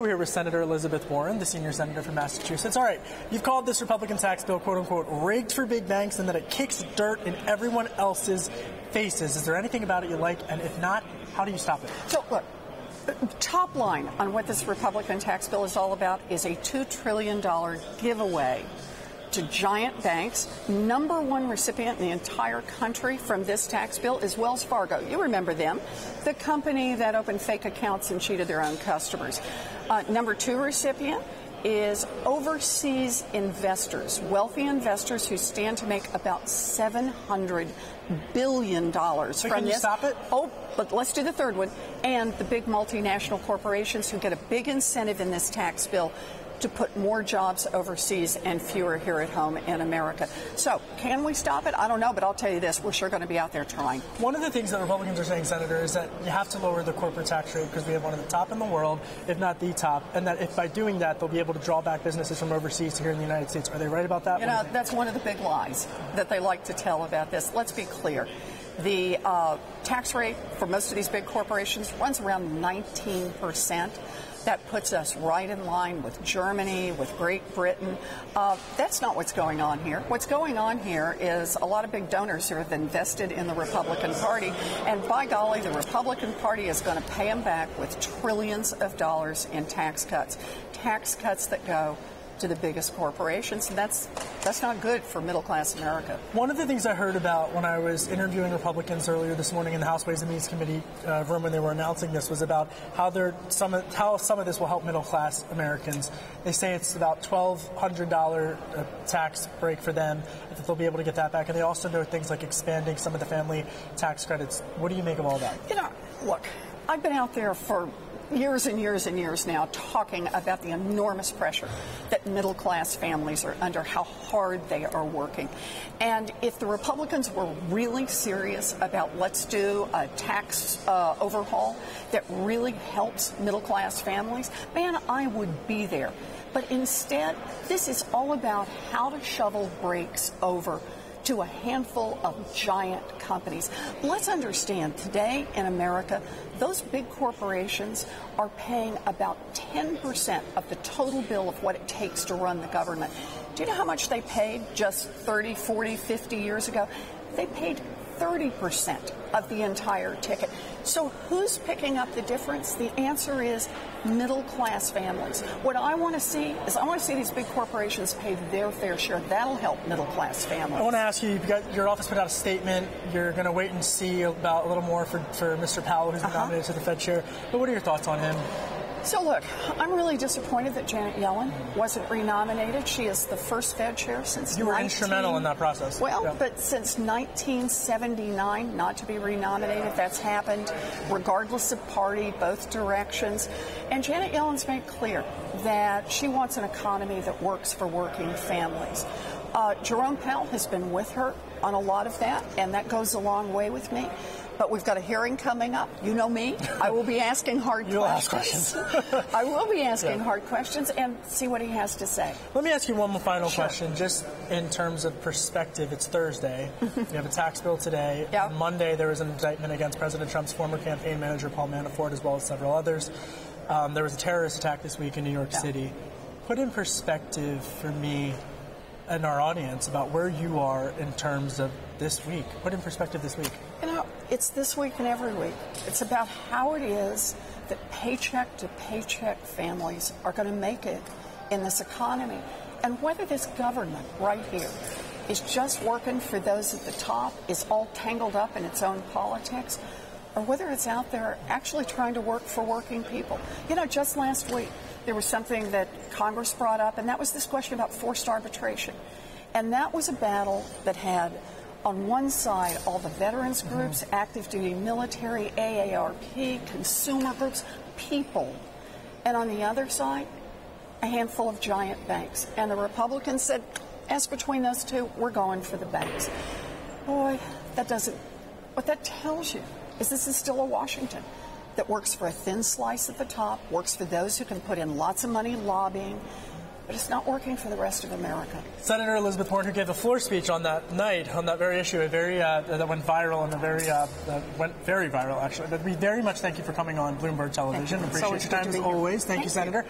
We're here with Senator Elizabeth Warren, the senior senator from Massachusetts. All right, you've called this Republican tax bill, quote unquote, rigged for big banks and that it kicks dirt in everyone else's faces. Is there anything about it you like? And if not, how do you stop it? So, look, top line on what this Republican tax bill is all about is a $2 trillion giveaway to giant banks. Number one recipient in the entire country from this tax bill is Wells Fargo. You remember them, the company that opened fake accounts and cheated their own customers. Number two recipient is overseas investors, wealthy investors who stand to make about $700 billion from this. Can you stop it? Oh, but let's do the third one. And the big multinational corporations who get a big incentive in this tax bill to put more jobs overseas and fewer here at home in America. So, can we stop it? I don't know, but I'll tell you this, we're sure going to be out there trying. One of the things that Republicans are saying, Senator, is that you have to lower the corporate tax rate because we have one of the top in the world, if not the top, and that if by doing that, they'll be able to draw back businesses from overseas to here in the United States. Are they right about that? You know, that's one of the big lies that they like to tell about this. Let's be clear. The tax rate for most of these big corporations runs around 19%. That puts us right in line with Germany, with Great Britain. That's not what's going on here. What's going on here is a lot of big donors who have invested in the Republican Party, and by golly, the Republican Party is going to pay them back with trillions of dollars in tax cuts that go to the biggest corporations, and that's not good for middle-class America. One of the things I heard about when I was interviewing Republicans earlier this morning in the House Ways and Means Committee room when they were announcing this was about how some of this will help middle-class Americans. They say it's about $1,200 tax break for them, that they'll be able to get that back, and they also know things like expanding some of the family tax credits. What do you make of all that? You know, look, I've been out there for years and years and years now talking about the enormous pressure that middle-class families are under, how hard they are working. And if the Republicans were really serious about let's do a tax overhaul that really helps middle-class families, man, I would be there. But instead, this is all about how to shovel brakes over to a handful of giant companies. Let's understand, today in America, those big corporations are paying about 10% of the total bill of what it takes to run the government. Do you know how much they paid just 30, 40, 50 years ago? They paid 30% of the entire ticket. So who's picking up the difference? The answer is middle-class families. What I want to see is these big corporations pay their fair share. That'll help middle-class families. I want to ask you, your office put out a statement. You're going to wait and see about a little more for Mr. Powell, who's been nominated to the Fed chair. But what are your thoughts on him? So, look, I'm really disappointed that Janet Yellen wasn't renominated. She is the first Fed chair since You were instrumental in that process. Well, yeah. But since 1979, not to be renominated, that's happened regardless of party, both directions. And Janet Yellen's made clear that she wants an economy that works for working families. Jerome Powell has been with her on a lot of that, and that goes a long way with me. But we've got a hearing coming up. You know me. I will be asking hard questions. You'll ask questions. I will be asking hard questions and see what he has to say. Let me ask you one more final question. Just in terms of perspective, it's Thursday. We have a tax bill today. Yeah. On Monday, there was an indictment against President Trump's former campaign manager, Paul Manafort, as well as several others. There was a terrorist attack this week in New York City. Put in perspective for me and our audience about where you are in terms of this week. Put in perspective this week. You know, it's this week and every week. It's about how it is that paycheck-to-paycheck families are going to make it in this economy. And whether this government right here is just working for those at the top, is all tangled up in its own politics, or whether it's out there actually trying to work for working people. You know, just last week, there was something that Congress brought up, and that was this question about forced arbitration. And that was a battle that had, on one side, all the veterans groups, active duty military, AARP, consumer groups, people. And on the other side, a handful of giant banks. And the Republicans said, as between those two, we're going for the banks. Boy, what that tells you is this is still a Washington that works for a thin slice at the top, works for those who can put in lots of money lobbying, but it's not working for the rest of America. Senator Elizabeth Warren, who gave a floor speech on that night, on that very issue, that went viral and went very viral, actually. But we very much thank you for coming on Bloomberg Television. Appreciate your time as always. Thank you, Senator.